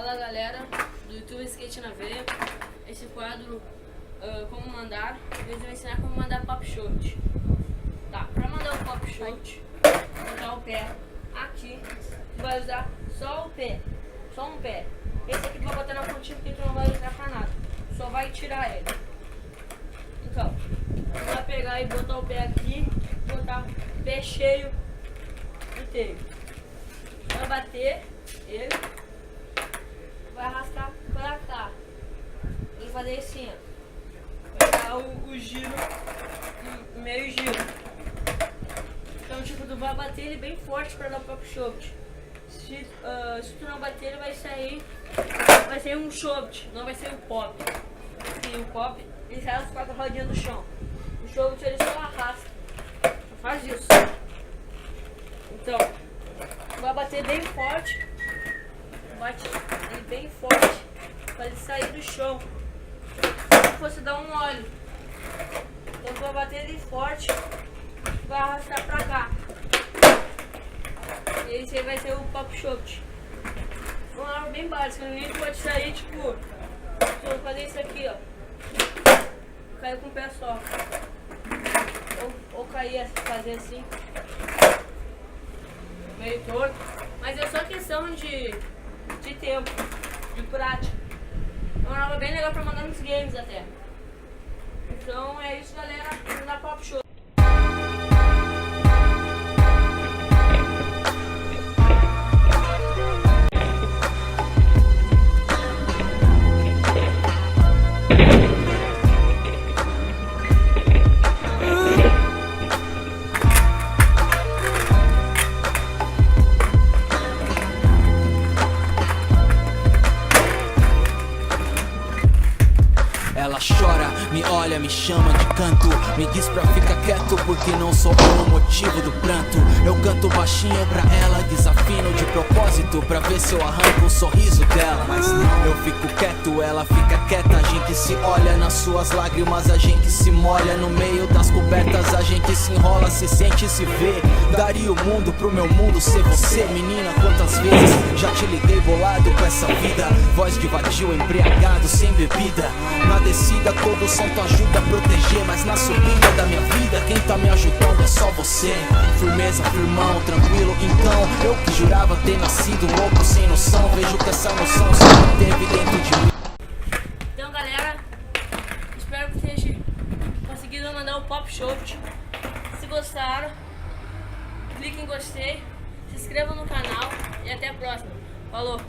Fala galera do YouTube Skate na Veia. Esse quadro, como mandar, eu vou ensinar como mandar pop shot. Tá, pra mandar o pop shot, botar o pé aqui, tu vai usar só o pé, só um pé. Esse aqui tu vai botar na pontinha porque tu não vai usar pra nada, só vai tirar ele. Então, tu vai pegar e botar o pé aqui, botar o pé cheio de teio. Vai bater ele. Vai arrastar pra cá e fazer assim, ó. Vai dar o giro, meio giro. Então, tipo, tu vai bater ele bem forte pra dar o pop shot. Se tu não bater, ele vai sair um shot, não vai ser um pop. E o pop, ele sai as quatro rodinhas do chão. O shot, ele só arrasta. Só faz isso. Então, tu vai bater bem forte. Bate ele bem forte para ele sair do chão. Se fosse dar um óleo, então vai bater ele forte, vai arrastar pra cá. E esse aí vai ser o pop shot. Uma arma bem básica, ninguém pode sair tipo, se eu fazer isso aqui, ó, cair com o pé só, ou cair, fazer assim, meio torto, mas é só questão de tempo, de prática. É uma aula bem legal pra mandar nos games até. Então é isso, galera, na pop show. Ela chora, me olha, me chama de canto, me diz pra ficar quieto porque não sou eu o motivo do pranto. Eu canto baixinho pra ela, desafino de propósito pra ver se eu arranco o sorriso dela. Mas não, eu fico quieto, ela fica quieta. A gente se olha nas suas lágrimas, a gente se molha no meio das cobertas. A gente se enrola, se sente, se vê. Daria o mundo pro meu mundo ser você. Menina, quantas vezes já te liguei bolado com essa vida. Voz de vadio, embriagado, sem bebida. Na descida todo som tu ajuda a proteger, mas na subida da minha vida quem tá me ajudando é só você. Firmeza, firmão, tranquilo, então eu que jurava ter nascido louco sem noção. Vejo que essa noção só teve dentro de mim. Então galera, espero que vocês conseguiram mandar o pop shot. Se gostaram, clique em gostei, se inscrevam no canal e até a próxima. Falou!